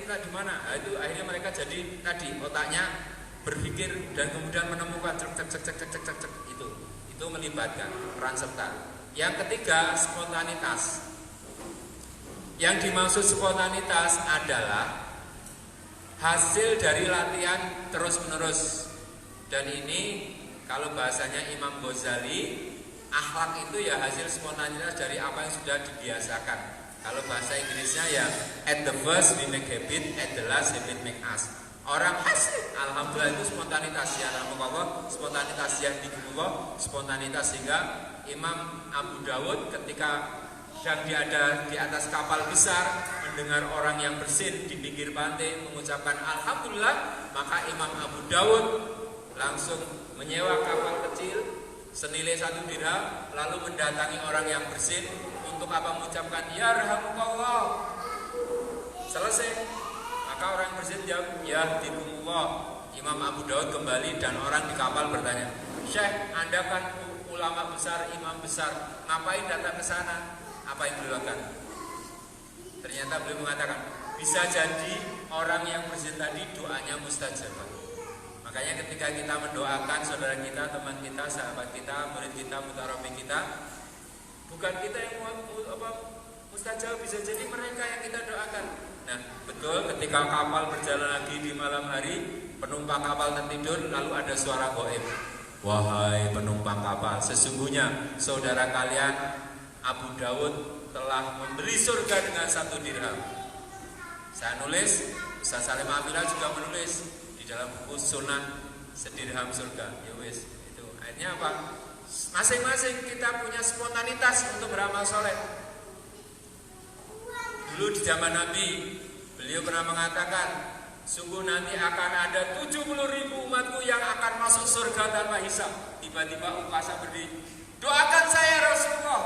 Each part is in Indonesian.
minta di mana? Nah, itu akhirnya mereka jadi tadi otaknya berpikir dan kemudian menemukan cek itu melibatkan peran serta. Yang ketiga, spontanitas. Yang dimaksud spontanitas adalah hasil dari latihan terus-menerus. Dan ini kalau bahasanya Imam Ghazali, akhlak itu ya hasil spontanitas dari apa yang sudah dibiasakan. Kalau bahasa Inggrisnya ya at the first we make habit, at the last habit make us. Orang hasil, alhamdulillah itu spontanitas ya, Allah, spontanitas ya digumullah, spontanitas. Sehingga Imam Abu Dawud ketika sedang ada di atas kapal besar mendengar orang yang bersin di pinggir pantai mengucapkan alhamdulillah, maka Imam Abu Dawud langsung menyewa kapal kecil senilai 1 dirham lalu mendatangi orang yang bersin untuk apa, mengucapkan ya rahamukallah. Selesai, maka orang bersin jawab ya dikumullah. Imam Abu Dawud kembali dan orang di kapal bertanya, Syekh, Anda kan ulama besar, imam besar, ngapain datang ke sana? Apa yang beliau lakukan? Ternyata beliau mengatakan, bisa jadi orang yang bersin tadi doanya mustajab. Makanya ketika kita mendoakan saudara kita, teman kita, sahabat kita, murid kita, mutarabi kita, bukan kita yang mustajab, bisa jadi mereka yang kita doakan. Nah, betul ketika kapal berjalan lagi di malam hari, penumpang kapal tertidur, lalu ada suara gaib. Wahai penumpang kapal, sesungguhnya saudara kalian Abu Dawud telah membeli surga dengan 1 dirham. Saya nulis, Ustaz Salim Abdillah juga menulis di dalam buku Sunan Sedirham Surga. Ya wis, itu akhirnya apa? Masing-masing kita punya spontanitas untuk beramal soleh. Dulu di zaman Nabi, beliau pernah mengatakan, sungguh nanti akan ada 70.000 umatku yang akan masuk surga tanpa hisab. Tiba-tiba Ukasa berdiri, doakan saya Rasulullah.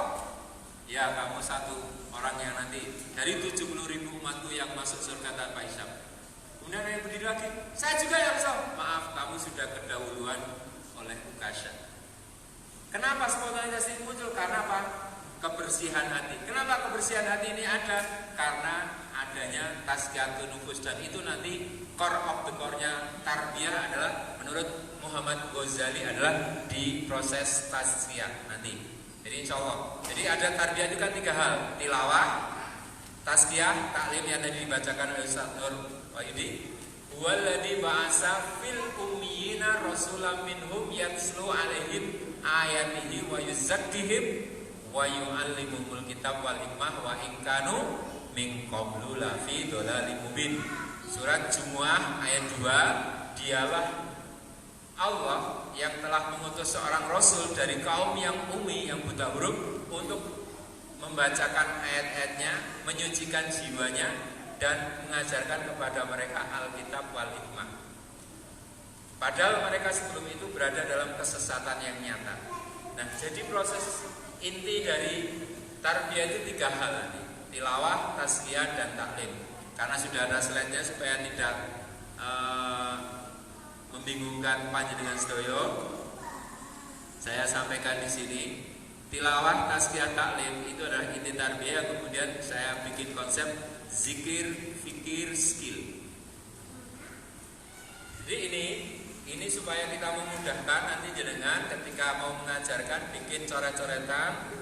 Ya, kamu satu orang yang nanti dari 70.000 umatku yang masuk surga tanpa hisab. Kemudian yang berdiri lagi, saya juga ya Rasul. Maaf, kamu sudah terdahuluan oleh Ukasa. Kenapa spontanitas ini muncul? Karena apa? Kebersihan hati. Kenapa kebersihan hati ini ada? Karena adanya tazkiyatun nufus, dan itu nanti core of the core-nya tarbiyah adalah menurut Muhammad Ghazali adalah di proses tazkiyah nanti. Jadi insya Allah. Jadi ada tarbiyah itu kan 3 hal: tilawah, tazkiyah, taklim yang tadi dibacakan oleh Ustaz Nur Wahidi. Huwallazi ba'asa fil ummiyina rasulam minhum yatslu alaihim ayatihi wa yuzakkihim wa yu'allimuhumul kitab wal hikmah wa in kanu min qablu la fi dhalalim mubin. Surat Jumuah ayat 2. Dialah Allah yang telah mengutus seorang rasul dari kaum yang ummi, yang buta huruf, untuk membacakan ayat-ayatnya, menyucikan jiwanya, dan mengajarkan kepada mereka Alkitab wal hikmah. Padahal mereka sebelum itu berada dalam kesesatan yang nyata. Nah, jadi proses inti dari tarbiyah itu 3 hal tadi: tilawah, tazkiyah, dan taklim. Karena sudah ada slide-nya supaya tidak membingungkan panjenengan sedaya, saya sampaikan di sini. Tilawah, tazkiyah, taklim itu adalah inti tarbiyah. Kemudian saya bikin konsep zikir, fikir, skill. Jadi ini supaya kita memudahkan nanti jenengan ketika mau mengajarkan, bikin coret-coretan.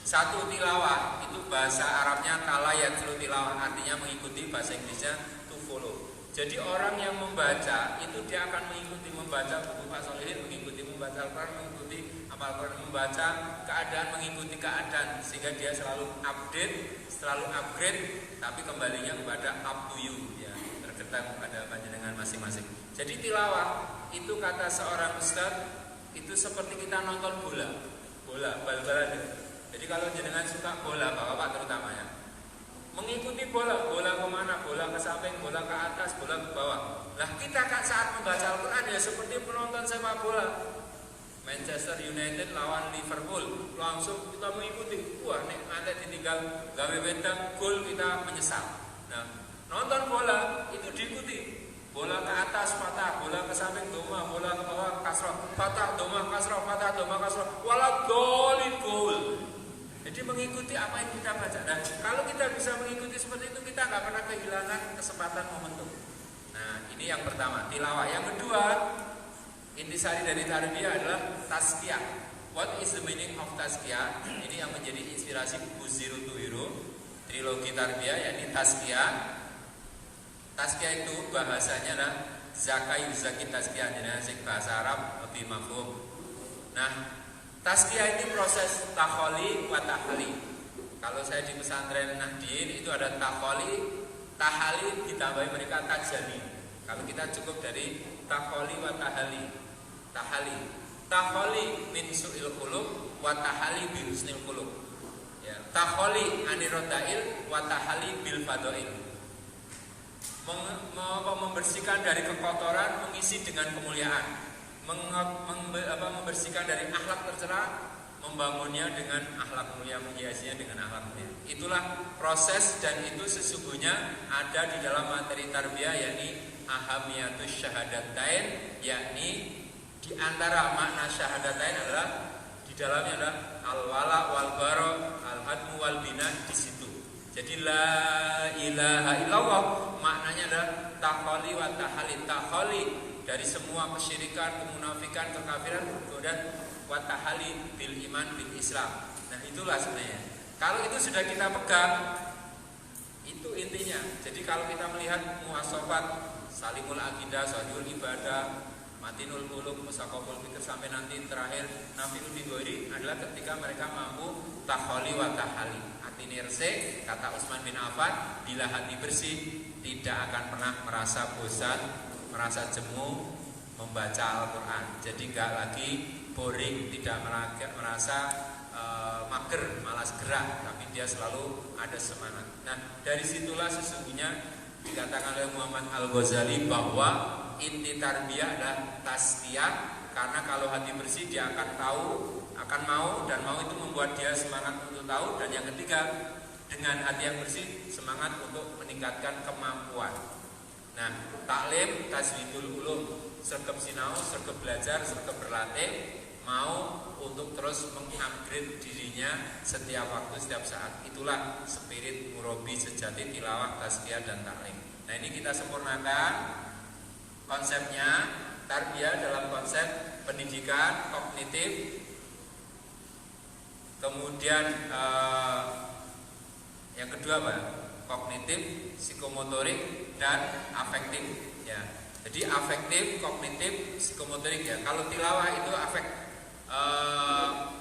1 tilawah itu bahasa Arabnya tala yatslu tilawah, artinya mengikuti, bahasa Inggrisnya to follow. Jadi orang yang membaca itu dia akan mengikuti, membaca buku Pak Solihin, mengikuti membaca Al-Quran, mengikuti amal Quran, membaca keadaan, mengikuti keadaan, sehingga dia selalu update, selalu upgrade, tapi kembalinya kepada up to you, ya, tergantung pada panjenengan masing-masing. Jadi tilawah itu kata seorang ustaz itu seperti kita nonton bal-balan. Jadi kalau jenengan suka bola, bapak terutama ya, mengikuti bola kemana, bola ke samping, bola ke atas, bola ke bawah. Nah kita kan saat membaca Al-Quran ya seperti penonton sepak bola. Manchester United lawan Liverpool, langsung kita mengikuti. Wah, nek nanti ditinggal gawe wedang gol kita menyesal. Nah, nonton bola itu diikuti. Bola ke atas patah, bola ke samping doma, bola ke bawah kasroh, patah doma kasroh, patah doma kasroh, walau golin gol. Jadi mengikuti apa yang kita baca. Nah, kalau kita bisa mengikuti seperti itu, kita nggak pernah kehilangan gunakan kesempatan momentum. Nah, ini yang pertama, tilawah. Yang kedua, intisari dari tarbiyah adalah tazkiyah. What is the meaning of tazkiyah? Ini yang menjadi inspirasi buku Zero to Hero, trilogi tarbiyah, yakni tazkiyah. Tazkiyah itu bahasanya adalah zakai yuzaki tazkiyah, dengan bahasa Arab lebih mafhum. Nah, tazkiyah ini proses takholi wa tahali. Kalau saya di pesantren Nahdien itu ada takholi, tahali ditambahi mereka tajali. Kalau kita cukup dari takholi wa tahali. Takholi min su'il khuluq wa tahali bi husnil khuluq. Ya, takholi anirodail wa tahali bil fadail. Membersihkan dari kekotoran, mengisi dengan kemuliaan. Membersihkan dari akhlak tercela, membangunnya dengan akhlak mulia, menghiasinya dengan akhlak mulia. Itulah proses, dan itu sesungguhnya ada di dalam materi tarbiyah, yakni ahamiyatus syahadatain, yakni di antara makna syahadatain adalah di dalamnya adalah al-wala wal bara, al-hadmu wal bina di situ. Jadi la ilaha illallah maknanya adalah takholi wa tahali, takholi dari semua kesyirikan, kemunafikan, kekafiran, kemudian wa tahali bil iman bil Islam. Nah, itulah sebenarnya. Kalau itu sudah kita pegang, itu intinya. Jadi kalau kita melihat muasafat salimul aqidah, sahihul ibadah, matinul qulub, musaqaful fikr, sampai nanti terakhir nafiul bighairi, adalah ketika mereka mampu takholi wa tahali. Hati nirse, kata Utsman bin Affan, bila hati bersih tidak akan pernah merasa bosan, merasa jemu membaca Al-Quran. Jadi enggak lagi boring, tidak merasa mager, malas gerak, tapi dia selalu ada semangat. Nah, dari situlah sesungguhnya dikatakan oleh Muhammad Al-Ghazali bahwa inti tarbiyah adalah tazkiyah, karena kalau hati bersih dia akan tahu, akan mau, dan mau itu membuat dia semangat untuk tahu. Dan yang ketiga, dengan hati yang bersih, semangat untuk meningkatkan kemampuan. Nah, taklim, tajwidul ulum, sergap sinau, sergap belajar, sergap berlatih, mau untuk terus mengupgrade dirinya setiap waktu, setiap saat. Itulah spirit murabi sejati tilawah, tazkiyah, dan taklim. Nah, ini kita sempurnakan konsepnya. Tarbiyah dalam konsep pendidikan kognitif, kemudian yang kedua apa? Kognitif, psikomotorik, dan afektif. Ya, jadi afektif, kognitif, psikomotorik. Ya, kalau tilawah itu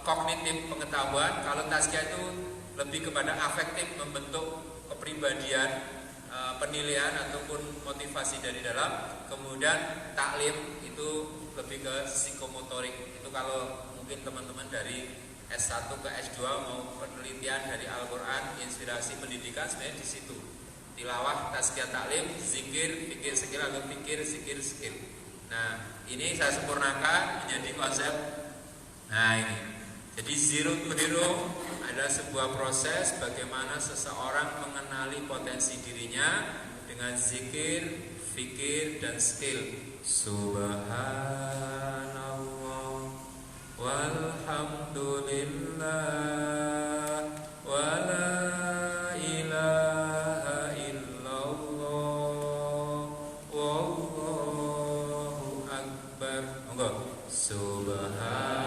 kognitif pengetahuan, kalau tazkiyah itu lebih kepada afektif, membentuk kepribadian, penilaian ataupun motivasi dari dalam. Kemudian taklim itu lebih ke psikomotorik. Itu kalau mungkin teman-teman dari S1 ke S2 mau penelitian dari Al-Quran, inspirasi pendidikan, sebenarnya di situ. Tilawah, tazkiyah, taklim, zikir, fikir, skill, atau fikir, zikir, skill. Nah, ini saya sempurnakan menjadi konsep. Nah, ini. Jadi Zero to Hero adalah sebuah proses bagaimana seseorang mengenali potensi dirinya dengan zikir, fikir, dan skill. Subhanallah walhamdulillah wala ilaha illallah wallahu akbar. Monggo. Subhanallah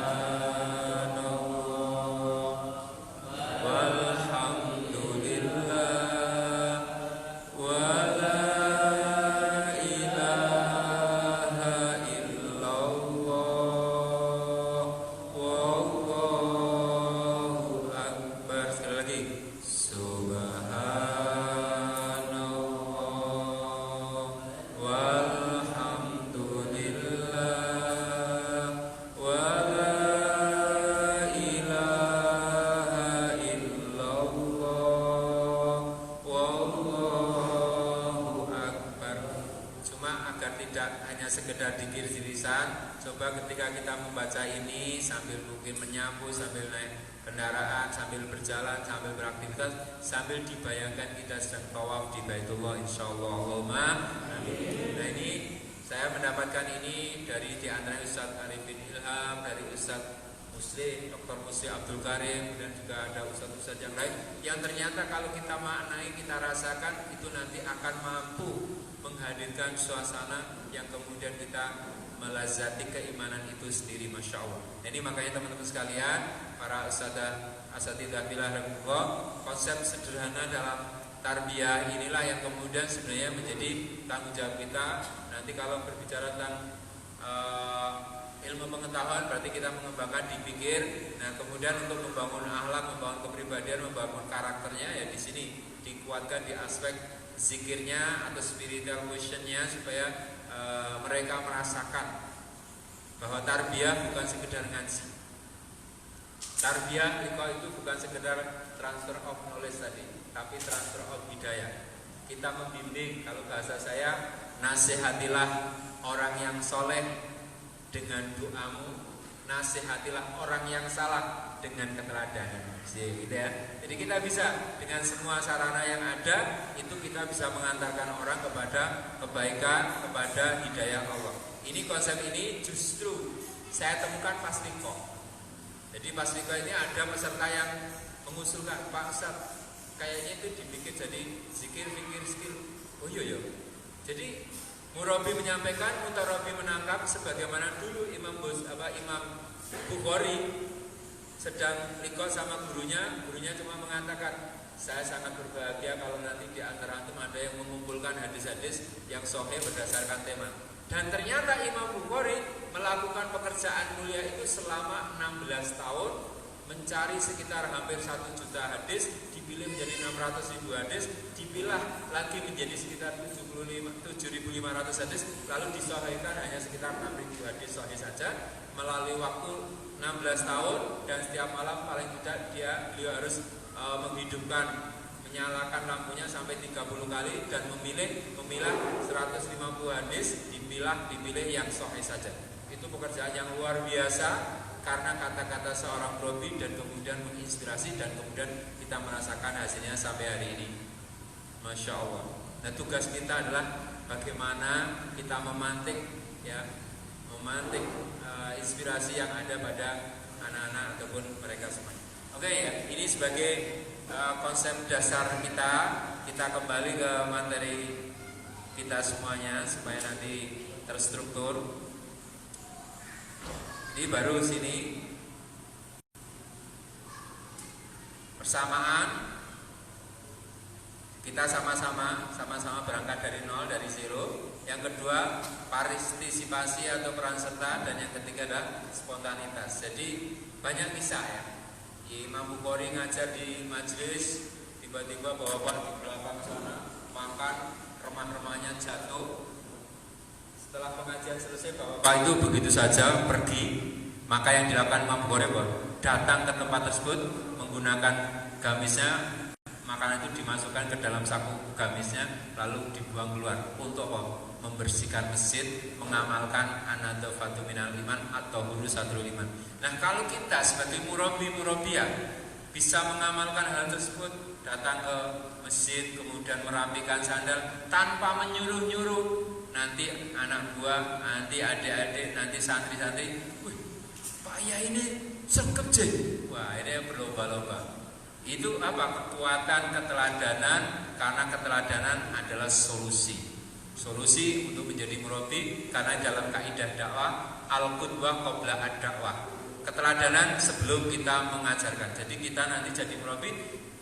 sekedar dikir di lisan. Coba ketika kita membaca ini sambil mungkin menyapu, sambil naik kendaraan, sambil berjalan, sambil beraktivitas, sambil dibayangkan kita sedang tawaf di Baitullah, insyaallah. Allahumma amin. Nah, ini saya mendapatkan ini dari di antara Ustaz Arifin Ilham, dari Ustaz Muslim, Dr. Muslim Abdul Karim, dan juga ada ustadz-ustadz yang lain yang ternyata kalau kita maknai, kita rasakan, itu nanti akan mampu menghadirkan suasana yang kemudian kita melazati keimanan itu sendiri, Masya Allah. Ini makanya teman-teman sekalian, para asatidzah billah, konsep sederhana dalam tarbiyah inilah yang kemudian sebenarnya menjadi tanggung jawab kita. Nanti kalau berbicara tentang ilmu pengetahuan, berarti kita mengembangkan dipikir. Nah, kemudian untuk membangun akhlak, membangun kepribadian, membangun karakternya, ya di sini dikuatkan di aspek zikirnya atau spiritual questionnya, supaya mereka merasakan bahwa tarbiyah bukan sekedar ngaji. Tarbiyah itu bukan sekedar transfer of knowledge tadi, tapi transfer of hidayah. Kita membimbing, kalau bahasa saya, nasihatilah orang yang soleh dengan doamu, nasihatilah orang yang salah dengan keteladanan. Gitu ya. Jadi kita bisa dengan semua sarana yang ada, itu kita bisa mengantarkan orang kepada kebaikan, kepada hidayah Allah. Ini konsep ini justru saya temukan pas Riko. Jadi pas Riko ini ada peserta yang mengusulkan, Pak Ustadz, kayaknya itu dibikin jadi zikir, fikir, skill. Oh iya. Jadi Murabi menyampaikan, Mutarabi menangkap, sebagaimana dulu Imam Bukhari sedang likot sama gurunya cuma mengatakan, saya sangat berbahagia kalau nanti di antara antum ada yang mengumpulkan hadis-hadis yang sahih berdasarkan tema. Dan ternyata Imam Bukhari melakukan pekerjaan mulia itu selama 16 tahun, mencari sekitar hampir 1 juta hadis, dipilih menjadi 600.000 hadis, dipilah lagi menjadi sekitar 7.500 hadis, lalu disahihkan hanya sekitar 6.000 hadis sahih saja melalui waktu 16 tahun. Dan setiap malam paling tidak beliau harus menghidupkan, menyalakan lampunya sampai 30 kali dan memilah 150 hadis, dipilih yang sahih saja. Itu pekerjaan yang luar biasa karena kata-kata seorang murabi, dan kemudian menginspirasi, dan kemudian kita merasakan hasilnya sampai hari ini. Masya Allah. Nah, tugas kita adalah bagaimana kita memantik inspirasi yang ada pada anak-anak ataupun mereka semua. Oke ya, ini sebagai konsep dasar kita kembali ke materi kita semuanya supaya nanti terstruktur. Jadi baru sini persamaan, kita sama-sama berangkat dari nol, dari zero. Yang kedua, partisipasi atau peran serta, dan yang ketiga adalah spontanitas. Jadi banyak kisah ya. Imam Bukhari ngajar di majelis, tiba-tiba bawa-bawa di belakang sana makan, remah-remahnya jatuh. Setelah pengajian selesai, bapak itu begitu saja pergi. Maka yang dilakukan Imam Bukhari datang ke tempat tersebut menggunakan gamisnya, makanan itu dimasukkan ke dalam saku gamisnya, lalu dibuang keluar. Untuk apa? Membersihkan masjid, mengamalkan an-nadhafatu minal iman atau hurusatul iman. Nah, kalau kita sebagai murabi-murabiyah bisa mengamalkan hal tersebut, datang ke masjid kemudian merapikan sandal tanpa menyuruh-nyuruh, nanti anak buah, nanti adik-adik, nanti santri-santri, wih, Pak Yai ini sergap je. Wah, ini berlomba-lomba. Itu apa? Kekuatan keteladanan, karena keteladanan adalah solusi untuk menjadi murabi. Karena dalam kaidah dakwah, al-qudwah qabla ad-dakwah, keteladanan sebelum kita mengajarkan. Jadi kita nanti jadi murabi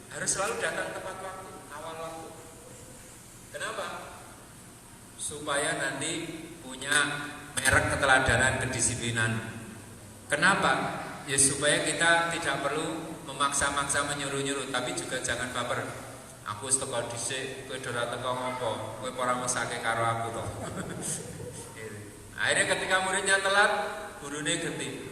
harus selalu datang tepat waktu, awal waktu. Kenapa? Supaya nanti punya merek keteladanan, kedisiplinan. Kenapa? Ya supaya kita tidak perlu memaksa-maksa, menyuruh-nyuruh, tapi juga jangan baper. Aku wis teko dhisik, kowe ora teko ngopo? Kowe ora mesake karo aku to. Akhirnya ketika muridnya telat, gurune genti.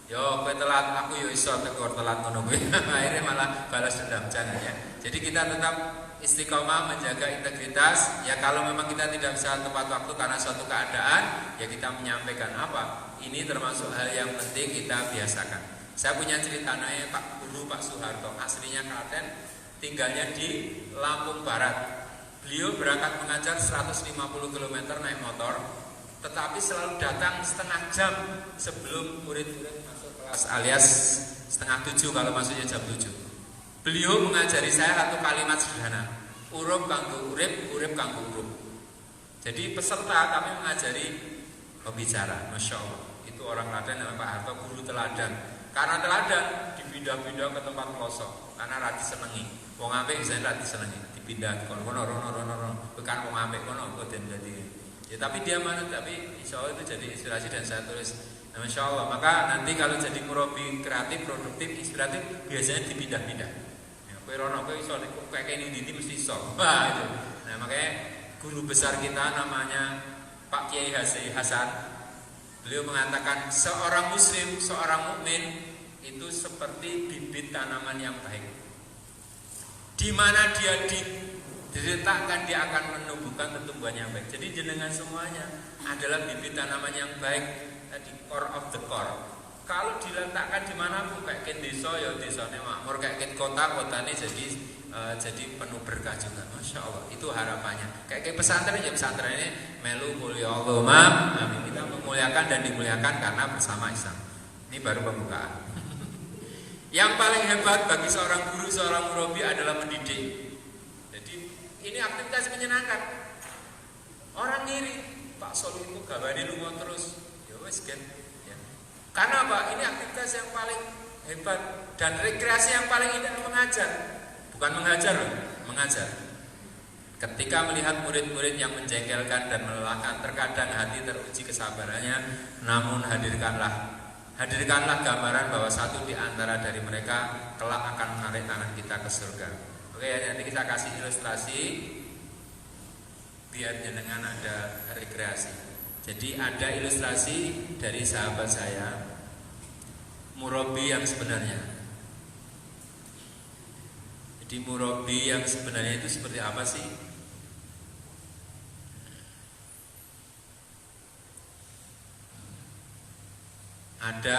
Yo kowe telat, aku yo iso teko telat ngono kowe. Akhirnya malah balas dendam, jangan ya. Jadi kita tetap istiqomah menjaga integritas. Ya kalau memang kita tidak bisa tepat waktu karena suatu keadaan, ya kita menyampaikan apa? Ini termasuk hal yang penting kita biasakan. Saya punya cerita namanya Pak Guru Pak Soeharto, aslinya Klaten, tinggalnya di Lampung Barat. Beliau berangkat mengajar 150 km naik motor tetapi selalu datang setengah jam sebelum murid-murid masuk kelas, alias setengah 7 kalau masuknya jam 7. Beliau mengajari saya satu kalimat sederhana, urip kanggo urip, urip kanggo urip. Jadi peserta kami mengajari pembicara, Masya Allah. Itu orang teladan namanya Pak Harto, guru teladan. Karena teladan dipindah-pindah ke tempat pelosok, karena rati senengi. Wong apik saya rati senengi, dipindah kono rono, bukan wong apik kono den dadi. Ya tapi dia mana, tapi insya Allah itu jadi inspirasi dan saya tulis. Nah, Masya Allah, maka nanti kalau jadi murabi kreatif, produktif, inspiratif biasanya dipindah-pindah. Ya, kowe rono kowe iso kayak ini mesti iso. Wah itu. Nah makanya guru besar kita namanya Pak Kiai Hasan. Beliau mengatakan seorang muslim, seorang mukmin itu seperti bibit tanaman yang baik. Di mana dia diletakkan dia akan menumbuhkan pertumbuhan yang baik. Jadi jenengan semuanya adalah bibit tanaman yang baik, di core of the core. Kalau diletakkan di mana pun kayak ken desa ya desane makmur, kayak ken kota-kotane jadi penuh berkah juga. Masya Allah, itu harapannya. Kayak pesantren ya, pesantren ini melu mulia Allah, amin. Kita memuliakan dan dimuliakan karena bersama Islam. Ini baru pembukaan. Yang paling hebat bagi seorang guru, seorang murabi adalah mendidik. Ini aktivitas menyenangkan. Orang ngiri, Pak Sol itu gawane lunga terus. Ya wis kan. Ya. Karena apa? Ini aktivitas yang paling hebat dan rekreasi yang paling indah, mengajar. Bukan mengajar loh, mengajar. Ketika melihat murid-murid yang menjengkelkan dan melelahkan, terkadang hati teruji kesabarannya, namun hadirkanlah gambaran bahwa satu di antara dari mereka kelak akan menarik tangan kita ke surga. Oke, nanti kita kasih ilustrasi biar jenengan ada rekreasi. Jadi ada ilustrasi dari sahabat saya, murabi yang sebenarnya. Jadi murabi yang sebenarnya itu seperti apa sih? Ada